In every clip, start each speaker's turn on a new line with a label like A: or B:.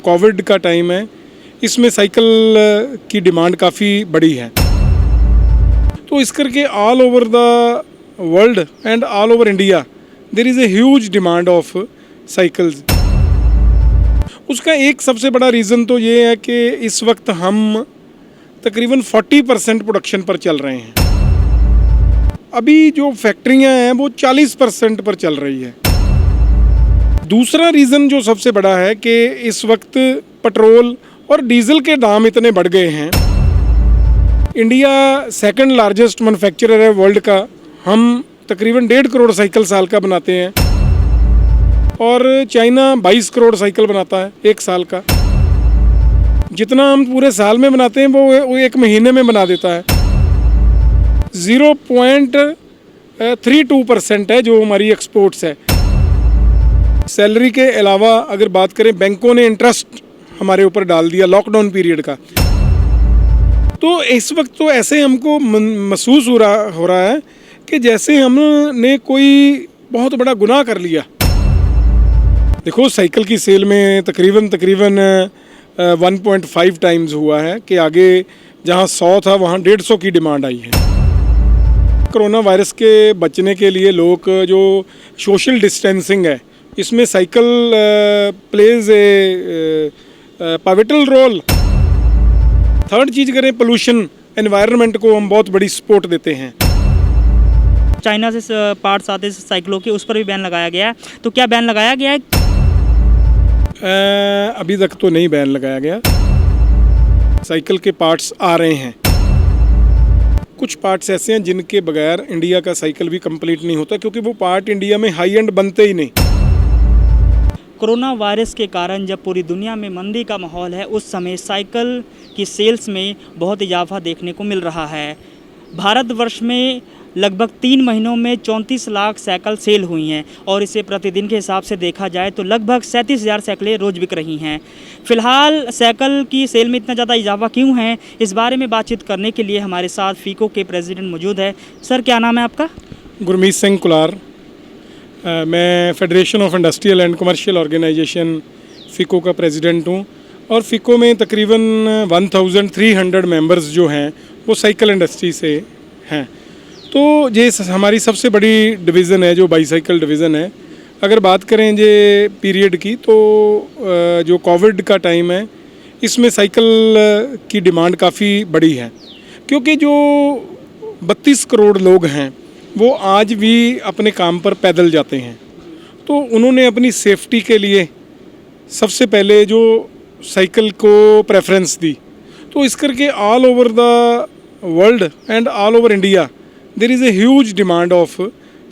A: Covid का time है, इसमें साइकिल की डिमांड काफ़ी बढ़ी है। तो इस करके all over the world and all over India there is a huge demand of cycles. उसका एक सबसे बड़ा रीज़न तो ये है कि इस वक्त हम तकरीबन 40% प्रोडक्शन पर चल रहे हैं। अभी जो फैक्ट्रियां हैं वो 40% पर चल रही है। दूसरा रीज़न जो सबसे बड़ा है कि इस वक्त पेट्रोल और डीजल के दाम इतने बढ़ गए हैं। इंडिया सेकंड लार्जेस्ट मैन्युफैक्चरर है वर्ल्ड का। हम तकरीबन 1.5 करोड़ साइकिल साल का बनाते हैं और चाइना 22 करोड़ साइकिल बनाता है एक साल का। जितना हम पूरे साल में बनाते हैं वो एक महीने में बना देता है। 0.32% है जो हमारी एक्सपोर्ट्स है। सैलरी के अलावा अगर बात करें, बैंकों ने इंटरेस्ट हमारे ऊपर डाल दिया लॉकडाउन पीरियड का। तो इस वक्त तो ऐसे हमको महसूस हो रहा है कि जैसे हमने कोई बहुत बड़ा गुनाह कर लिया। देखो, साइकिल की सेल में तकरीबन 1.5 टाइम्स हुआ है कि आगे जहां 100 था वहां 150 की डिमांड आई है। कोरोना वायरस के बचने के लिए लोग जो सोशल डिस्टेंसिंग है, इसमें cycle plays a pivotal role. Third चीज़ करें, पोल्यूशन, एनवायरनमेंट को हम बहुत बड़ी सपोर्ट देते हैं।
B: चाइना से पार्ट्स आते हैं साइकिलों के, उस पर भी बैन लगाया गया है। तो क्या बैन लगाया गया है?
A: अभी तक तो नहीं बैन लगाया गया। साइकिल के पार्ट्स आ रहे हैं। कुछ पार्ट्स ऐसे हैं जिनके बगैर इंडिया का साइकिल भी कंप्लीट नहीं होता, क्योंकि वो पार्ट इंडिया में हाई एंड बनते ही नहीं।
B: कोरोना वायरस के कारण जब पूरी दुनिया में मंदी का माहौल है, उस समय साइकिल की सेल्स में बहुत इजाफा देखने को मिल रहा है। भारतवर्ष में लगभग 3 महीनों में 34 लाख साइकिल सेल हुई हैं और इसे प्रतिदिन के हिसाब से देखा जाए तो लगभग 37,000 साइकिलें रोज़ बिक रही हैं। फ़िलहाल साइकिल की सेल में इतना ज़्यादा इजाफा क्यों है, इस बारे में बातचीत करने के लिए हमारे साथ फ़ीको के प्रेसिडेंट मौजूद है। सर, क्या नाम है आपका?
A: गुरमीत सिंह कुलार। मैं federation of industrial and commercial organization FICO का प्रेसिडेंट हूँ और फ़ीको में तकरीबन 1300 मेंबर्स जो हैं वो साइकिल इंडस्ट्री से हैं। तो ये हमारी सबसे बड़ी डिवीज़न है जो बाईसाइकिल डिवीज़न है। अगर बात करें ये पीरियड की, तो जो कोविड का टाइम है, इसमें साइकिल की डिमांड काफ़ी बढ़ी है, क्योंकि जो 32 करोड़ लोग हैं वो आज भी अपने काम पर पैदल जाते हैं। तो उन्होंने अपनी सेफ्टी के लिए सबसे पहले जो साइकिल को प्रेफरेंस दी। तो इस करके all over the world and all over India there is a huge demand of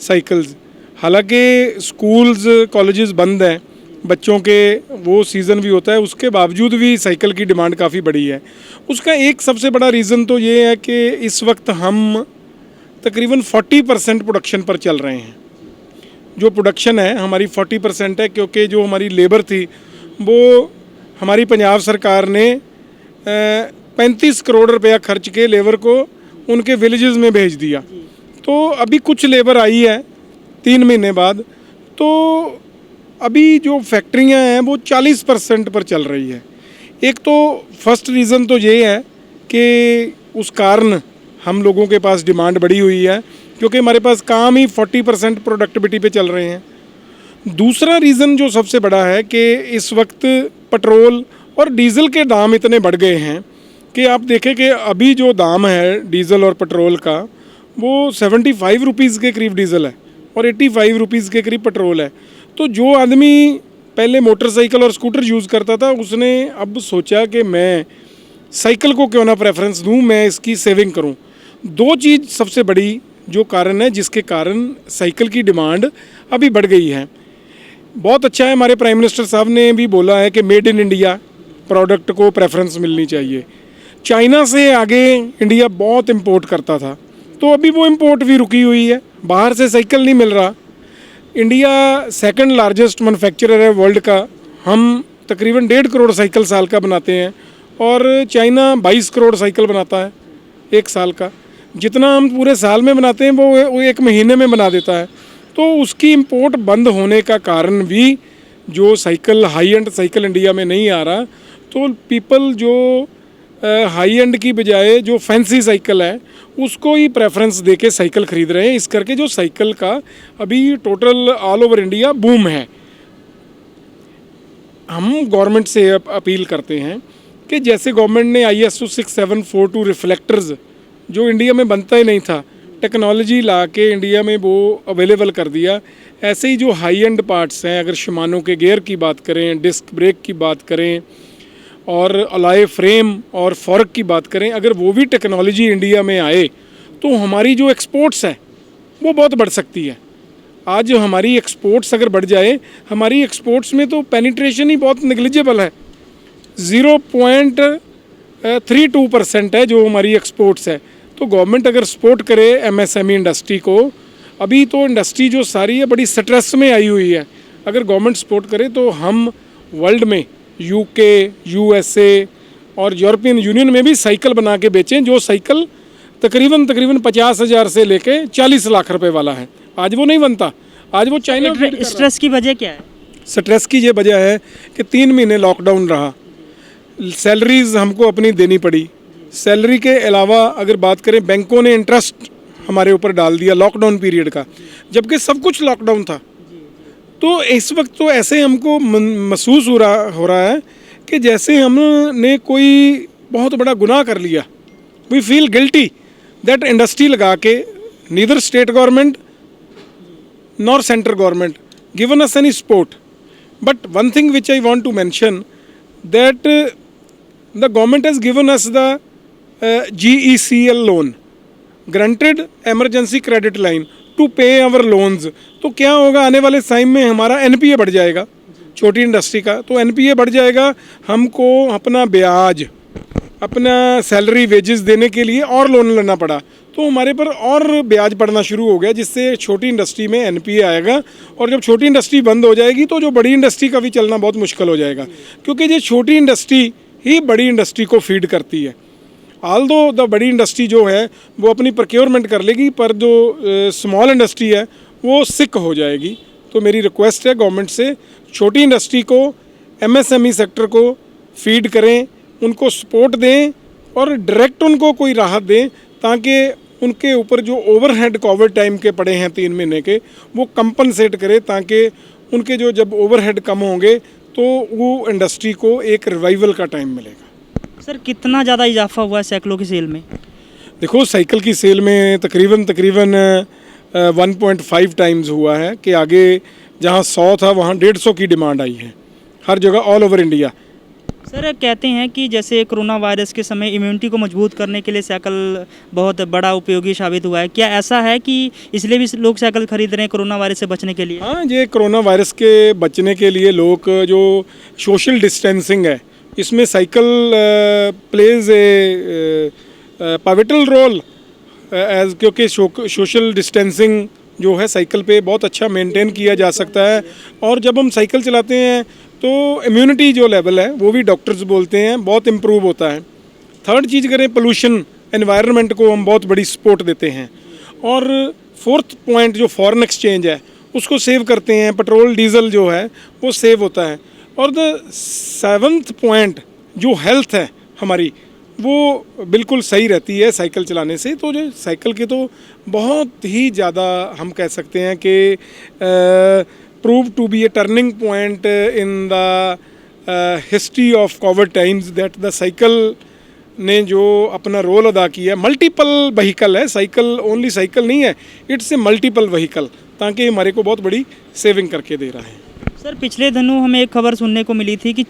A: cycles. हालांकि स्कूल्स कॉलेजेस बंद हैं, बच्चों के वो सीज़न भी होता है, उसके बावजूद भी साइकिल की डिमांड काफ़ी बढ़ी है। उसका एक सबसे बड़ा रीज़न तो ये है कि इस वक्त हम तकरीबन 40% प्रोडक्शन पर चल रहे हैं। जो प्रोडक्शन है हमारी 40% है, क्योंकि जो हमारी लेबर थी वो हमारी पंजाब सरकार ने 35 करोड़ रुपया खर्च के लेबर को उनके विलेजेस में भेज दिया। तो अभी कुछ लेबर आई है 3 महीने बाद। तो अभी जो फैक्ट्रियां हैं वो 40% पर चल रही है। एक तो फर्स्ट रीज़न तो ये है कि उस कारण हम लोगों के पास डिमांड बढ़ी हुई है, क्योंकि हमारे पास काम ही 40% प्रोडक्टिविटी पे चल रहे हैं। दूसरा रीज़न जो सबसे बड़ा है कि इस वक्त पेट्रोल और डीज़ल के दाम इतने बढ़ गए हैं कि आप देखें कि अभी जो दाम है डीज़ल और पेट्रोल का, वो 75 रुपीज़ के करीब डीज़ल है और 85 रुपीज़ के करीब पेट्रोल है। तो जो आदमी पहले मोटरसाइकिल और स्कूटर यूज़ करता था, उसने अब सोचा कि मैं साइकिल को क्यों ना प्रेफरेंस दूँ, मैं इसकी सेविंग करूँ। दो चीज़ सबसे बड़ी जो कारण है जिसके कारण साइकिल की डिमांड अभी बढ़ गई है। बहुत अच्छा है, हमारे प्राइम मिनिस्टर साहब ने भी बोला है कि मेड इन इंडिया प्रोडक्ट को प्रेफरेंस मिलनी चाहिए। चाइना से आगे इंडिया बहुत इंपोर्ट करता था, तो अभी वो इंपोर्ट भी रुकी हुई है, बाहर से साइकिल नहीं मिल रहा। इंडिया सेकंड लार्जेस्ट मैन्युफैक्चरर है वर्ल्ड का। हम तकरीबन 1.5 करोड़ साइकिल साल का बनाते हैं और चाइना 22 करोड़ साइकिल बनाता है एक साल का। जितना हम पूरे साल में बनाते हैं वो एक महीने में बना देता है। तो उसकी इंपोर्ट बंद होने का कारण भी जो cycle high and cycle India में नहीं आ रहा, तो पीपल जो हाई एंड की बजाय जो फैंसी साइकिल है उसको ही प्रेफरेंस देके साइकिल ख़रीद रहे हैं। इस करके जो साइकिल का अभी total all over India boom है। हम गवर्नमेंट से अपील करते हैं कि जैसे गवर्नमेंट ने ISO 6742 रिफ्लेक्टर्स जो इंडिया में बनता ही नहीं था, टेक्नोलॉजी ला के इंडिया में वो अवेलेबल कर दिया, ऐसे ही जो हाई एंड पार्ट्स हैं, अगर शिमानो के गियर की बात करें, डिस्क ब्रेक की बात करें और अलॉय फ्रेम और फॉर्क की बात करें, अगर वो भी टेक्नोलॉजी इंडिया में आए तो हमारी जो एक्सपोर्ट्स है वो बहुत बढ़ सकती है। आज जो हमारी एक्सपोर्ट्स अगर बढ़ जाए, हमारी एक्सपोर्ट्स में तो पेनिट्रेशन ही बहुत नेग्लिजिबल है, 0.32% है जो हमारी एक्सपोर्ट्स है। तो गवर्नमेंट अगर सपोर्ट करे MSME इंडस्ट्री को, अभी तो इंडस्ट्री जो सारी है बड़ी स्ट्रेस में आई हुई है, अगर गवर्नमेंट सपोर्ट करे तो हम वर्ल्ड में UK, USA और यूरोपियन यूनियन में भी साइकिल बना के बेचें, जो साइकिल तकरीबन 50,000 से लेके 40 लाख रुपए वाला है। आज वो नहीं बनता, आज वो चाइना।
B: स्ट्रेस की वजह क्या है?
A: स्ट्रेस की ये वजह है कि 3 महीने लॉकडाउन रहा, सैलरीज हमको अपनी देनी पड़ी। सैलरी के अलावा अगर बात करें, बैंकों ने इंटरेस्ट हमारे ऊपर डाल दिया लॉकडाउन पीरियड का, जबकि सब कुछ लॉकडाउन था। तो इस वक्त तो ऐसे हमको महसूस हो रहा है कि जैसे हमने कोई बहुत बड़ा गुनाह कर लिया। We feel guilty that industry लगा के neither state government nor central government given us any support. But one thing which I want to mention that the government has given us the GECL loan, granted emergency credit line to pay our loans. तो क्या होगा, आने वाले time में हमारा NPA बढ़ जाएगा, छोटी इंडस्ट्री का तो NPA बढ़ जाएगा, हमको अपना ब्याज, अपना सैलरी वेजेस देने के लिए और लोन लेना पड़ा, तो हमारे पर और ब्याज पड़ना शुरू हो गया, जिससे छोटी इंडस्ट्री में NPA आएगा। और जब छोटी इंडस्ट्री बंद हो जाएगी तो जो बड़ी इंडस्ट्री का भी चलना बहुत मुश्किल हो जाएगा, क्योंकि ये छोटी इंडस्ट्री ही बड़ी इंडस्ट्री को फीड करती है। ऑल्दो द बड़ी इंडस्ट्री जो है वो अपनी प्रोक्योरमेंट कर लेगी, पर जो स्मॉल इंडस्ट्री है वो सिक हो जाएगी। तो मेरी रिक्वेस्ट है गवर्नमेंट से, छोटी इंडस्ट्री को, MSME सेक्टर को फीड करें, उनको सपोर्ट दें और डायरेक्ट उनको कोई राहत दें, ताकि उनके ऊपर जो ओवरहेड कोविड टाइम के पड़े हैं 3 महीने के, वो कंपनसेट करे, ताकि उनके जो जब ओवरहेड कम होंगे तो वो इंडस्ट्री को एक रिवाइवल का टाइम मिलेगा।
B: सर, कितना ज़्यादा इजाफा हुआ है साइकिलों की सेल में?
A: देखो, साइकिल की सेल में तकरीबन 1.5 टाइम्स हुआ है कि आगे जहाँ 100 था वहाँ 150 की डिमांड आई है, हर जगह ऑल ओवर इंडिया।
B: सर, कहते हैं कि जैसे कोरोना वायरस के समय इम्यूनिटी को मजबूत करने के लिए साइकिल बहुत बड़ा उपयोगी साबित हुआ है। क्या ऐसा है कि इसलिए भी लोग साइकिल खरीद रहे हैं कोरोना वायरस से बचने के लिए?
A: हाँ, ये कोरोना वायरस के बचने के लिए लोग जो सोशल डिस्टेंसिंग है, इसमें cycle plays a pivotal role as, क्योंकि सोशल डिस्टेंसिंग जो है साइकिल पे बहुत अच्छा मेंटेन किया जा सकता है। और जब हम साइकिल चलाते हैं तो इम्यूनिटी जो लेवल है वो भी डॉक्टर्स बोलते हैं बहुत इम्प्रूव होता है। थर्ड चीज़ करें, पोल्यूशन, एनवायरनमेंट को हम बहुत बड़ी सपोर्ट देते हैं। और फोर्थ पॉइंट जो फॉरेन एक्सचेंज है उसको सेव करते हैं, पेट्रोल डीजल जो है वो सेव होता है। और द 7th पॉइंट जो हेल्थ है हमारी, वो बिल्कुल सही रहती है साइकिल चलाने से। तो जो साइकिल के तो बहुत ही ज़्यादा हम कह सकते हैं कि prove to be a turning point in the history of Covid times, that the cycle ने जो अपना रोल अदा किया। मल्टीपल व्हीकल है साइकिल, ओनली साइकिल नहीं है, इट्स ए मल्टीपल व्हीकल, ताकि हमारे को बहुत बड़ी सेविंग करके दे रहा है।
B: सर, पिछले दिनों हमें एक खबर सुनने को मिली थी कि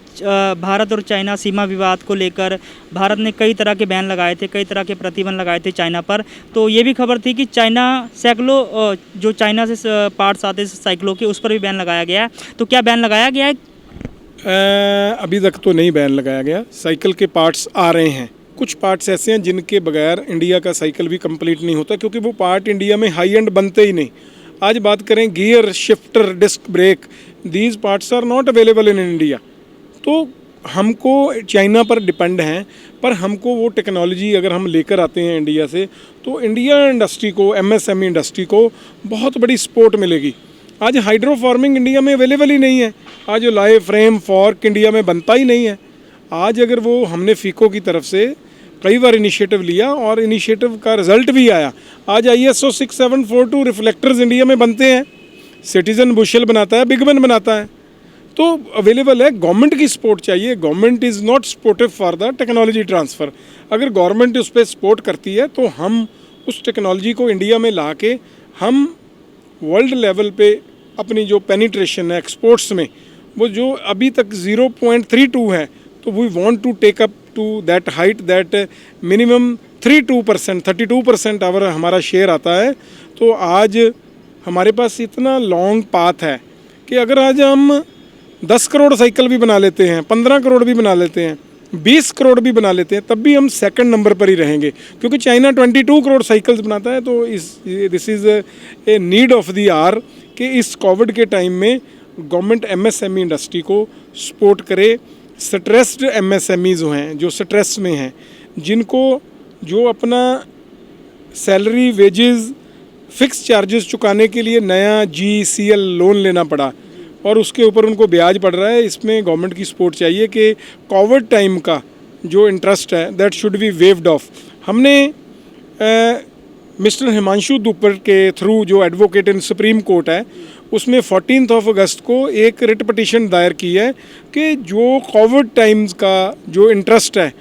B: भारत और चाइना सीमा विवाद को लेकर भारत ने कई तरह के बैन लगाए थे, कई तरह के प्रतिबंध लगाए थे चाइना पर। तो ये भी खबर थी कि चाइना साइकिलों, जो चाइना से पार्ट्स आते हैं साइकिलों के, उस पर भी बैन लगाया गया है। तो क्या बैन लगाया गया है?
A: अभी तक तो नहीं बैन लगाया गया। साइकिल के पार्ट्स आ रहे हैं, कुछ पार्ट्स ऐसे हैं जिनके बगैर इंडिया का साइकिल भी कंप्लीट नहीं होता, क्योंकि वो पार्ट इंडिया में हाई एंड बनते ही नहीं। आज बात करें gear, shifter, disc brake, these parts are not available in India. तो हमको चाइना पर डिपेंड हैं, पर हमको वो टेक्नोलॉजी अगर हम लेकर आते हैं इंडिया से, तो इंडिया इंडस्ट्री को, MSME इंडस्ट्री को बहुत बड़ी सपोर्ट मिलेगी। आज हाइड्रो फार्मिंग इंडिया में अवेलेबल ही नहीं है। आज जो लाए फ्रेम फॉर्क इंडिया में बनता ही नहीं है। आज अगर वो हमने फीको की तरफ से कई बार इनिशिएटिव लिया और इनिशिएटिव का रिजल्ट भी आया। आज ISO 6742 रिफ्लेक्टर्स इंडिया में बनते हैं, सिटीजन बुशेल बनाता है, बिगमन बनाता है, तो अवेलेबल है। गवर्नमेंट की सपोर्ट चाहिए। Government is not supportive for the technology transfer. अगर गवर्नमेंट उस पर सपोर्ट करती है तो हम उस टेक्नोलॉजी को इंडिया में ला के हम वर्ल्ड लेवल पे अपनी जो पेनिट्रेशन है एक्सपोर्ट्स में, वो जो अभी तक 0.32 है, तो we want to take up to that height that minimum 32% अगर हमारा शेयर आता है। तो आज हमारे पास इतना लॉन्ग पाथ है कि अगर आज हम 10 करोड़ साइकिल भी बना लेते हैं, 15 करोड़ भी बना लेते हैं, 20 करोड़ भी बना लेते हैं, तब भी हम सेकंड नंबर पर ही रहेंगे, क्योंकि चाइना 22 करोड़ साइकिल्स बनाता है। तो this is a need of the hour कि इस कोविड के टाइम में गवर्नमेंट MSME इंडस्ट्री को सपोर्ट करे। स्ट्रेस्ड MSME जो हैं, जो स्ट्रेस में हैं, जिनको जो अपना सैलरी वेजेस फिक्स चार्जेस चुकाने के लिए नया GCL लोन लेना पड़ा और उसके ऊपर उनको ब्याज पड़ रहा है, इसमें गवर्नमेंट की सपोर्ट चाहिए कि कोविड टाइम का जो इंटरेस्ट है that should be waived of. हमने मिस्टर हिमांशु दुपर के थ्रू, जो एडवोकेट इन सुप्रीम कोर्ट है, उसमें 14 अगस्त को एक रिट पटिशन दायर की है कि जो कोविड टाइम्स का जो इंटरेस्ट है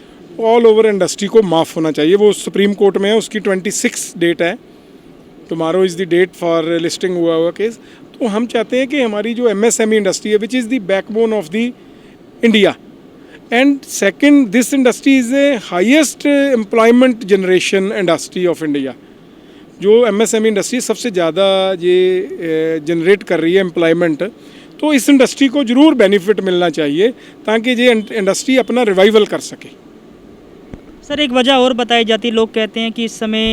A: ऑल ओवर इंडस्ट्री को माफ़ होना चाहिए। वो सुप्रीम कोर्ट में है, उसकी 26 डेट है, tomorrow is the date for listing हुआ केस। तो हम चाहते हैं कि हमारी जो MSME इंडस्ट्री है, which is the backbone of the India, and second this industry is a highest employment generation industry of India. जो MSME इंडस्ट्री सबसे ज़्यादा ये जनरेट कर रही है एम्प्लॉयमेंट, तो इस इंडस्ट्री को ज़रूर बेनिफिट मिलना चाहिए ताकि ये इंडस्ट्री अपना रिवाइवल कर सके।
B: सर, एक वजह और बताई जाती है, लोग कहते हैं कि इस समय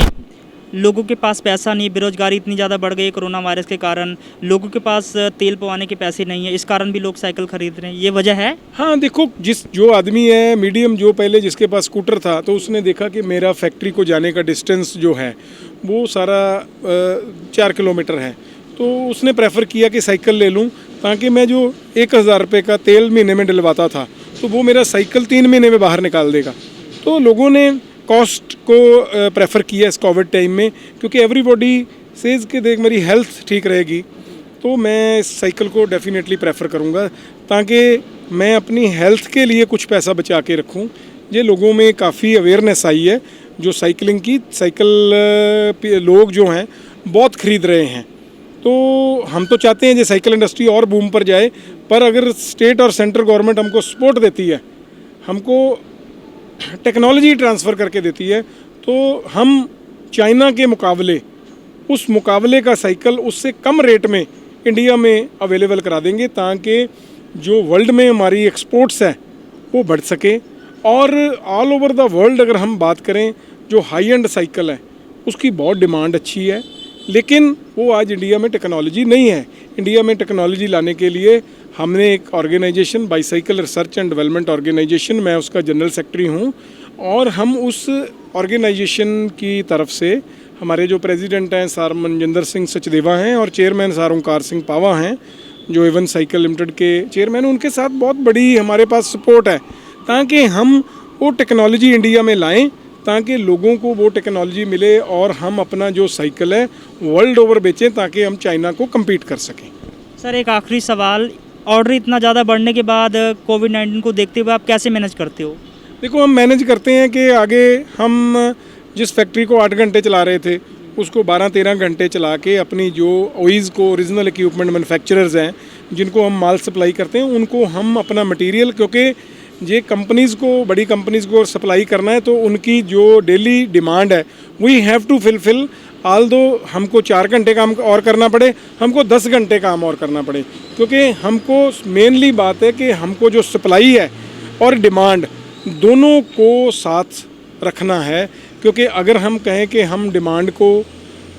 B: लोगों के पास पैसा नहीं, बेरोजगारी इतनी ज़्यादा बढ़ गई है कोरोना वायरस के कारण, लोगों के पास तेल पवाने के पैसे नहीं है, इस कारण भी लोग साइकिल खरीद रहे हैं, ये वजह है? हाँ,
A: देखो, जो आदमी है मीडियम, जो पहले जिसके पास स्कूटर था, तो उसने देखा कि मेरा फैक्ट्री को जाने का डिस्टेंस जो है वो सारा 4 किलोमीटर है, तो उसने प्रेफर किया कि साइकिल ले लूँ ताकि मैं जो 1000 रुपये का तेल महीने में डलवाता था, तो वो मेरा साइकिल 3 महीने में बाहर निकाल देगा। तो लोगों ने कॉस्ट को प्रेफर किया इस कोविड टाइम में, क्योंकि एवरीबॉडी सेज कि देख मेरी हेल्थ ठीक रहेगी, तो मैं इस साइकिल को डेफिनेटली प्रेफर करूँगा ताकि मैं अपनी हेल्थ के लिए कुछ पैसा बचा के रखूँ। ये लोगों में काफ़ी अवेयरनेस आई है जो साइकिलिंग की, साइकिल लोग जो हैं बहुत ख़रीद रहे हैं। तो हम तो चाहते हैं कि साइकिल इंडस्ट्री और बूम पर जाए, पर अगर स्टेट और सेंट्रल गवर्नमेंट हमको सपोर्ट देती है, हमको टेक्नोलॉजी ट्रांसफ़र करके देती है, तो हम चाइना के मुकाबले, उस मुकाबले का साइकिल उससे कम रेट में इंडिया में अवेलेबल करा देंगे ताकि जो वर्ल्ड में हमारी एक्सपोर्ट्स है वो बढ़ सके। और ऑल ओवर द वर्ल्ड अगर हम बात करें, जो हाई एंड साइकिल है उसकी बहुत डिमांड अच्छी है, लेकिन वो आज इंडिया में टेक्नोलॉजी नहीं है। इंडिया में टेक्नोलॉजी लाने के लिए हमने एक organization, bicycle research and development organization, मैं उसका जनरल सेक्रेटरी हूँ, और हम उस ऑर्गेनाइजेशन की तरफ से हमारे जो प्रेसिडेंट हैं सर मनजिंदर सिंह सचदेवा हैं और चेयरमैन सर ओंकार सिंह पावा हैं, जो एवन साइकिल लिमिटेड के चेयरमैन, उनके साथ बहुत बड़ी हमारे पास सपोर्ट है ताकि हम वो टेक्नोलॉजी इंडिया में लाएं, ताकि लोगों को वो टेक्नोलॉजी मिले और हम अपना जो साइकिल है वर्ल्ड ओवर बेचें ताकि हम चाइना को कम्पीट कर सकें।
B: सर, एक आखिरी सवाल, ऑर्डर इतना ज़्यादा बढ़ने के बाद कोविड-19 को देखते हुए आप कैसे मैनेज करते हो?
A: देखो, हम मैनेज करते हैं कि आगे हम जिस फैक्ट्री को 8 घंटे चला रहे थे उसको 12-13 घंटे चला के अपनी जो ओईज़ को, ओरिजिनल इक्विपमेंट मैन्युफैक्चरर्स हैं जिनको हम माल सप्लाई करते हैं, उनको हम अपना मटेरियल, क्योंकि ये कंपनीज़ को, बड़ी कंपनीज़ को सप्लाई करना है, तो उनकी जो डेली डिमांड है वी हैव टू फुलफिल। आल दो हमको 4 घंटे काम और करना पड़े, हमको 10 घंटे काम और करना पड़े, क्योंकि हमको मेनली बात है कि हमको जो सप्लाई है और डिमांड दोनों को साथ रखना है। क्योंकि अगर हम कहें कि हम डिमांड को,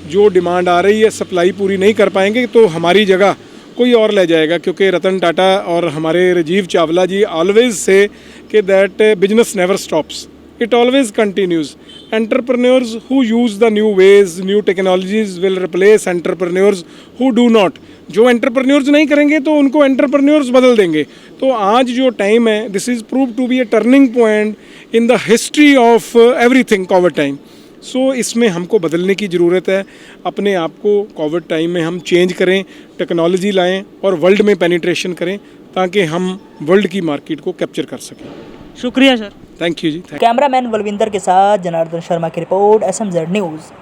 A: जो डिमांड आ रही है, सप्लाई पूरी नहीं कर पाएंगे, तो हमारी जगह कोई और ले जाएगा। क्योंकि रतन टाटा और हमारे राजीव चावला जी ऑलवेज से कि that business never stops, it always continues. Entrepreneurs who use the new ways, new technologies will replace entrepreneurs who do not. जो एंटरप्रेन्योर्स नहीं करेंगे तो उनको एंटरप्रेन्योर्स बदल देंगे. तो आज जो टाइम है, this is prove to be a turning point in the history of everything covid time. So इसमें हमको बदलने की ज़रूरत है. अपने आप को कोविड टाइम में हम चेंज करें, टेक्नोलॉजी लाएं और वर्ल्ड में पेनिट्रेशन करें ताकि हम वर्ल्ड की मार्केट को कैप्चर कर सकें.
B: शुक्रिया sir.
A: Thank you ji.
B: Cameraman Balwinder के साथ जनार्दन शर्मा की रिपोर्ट, SMZ न्यूज़.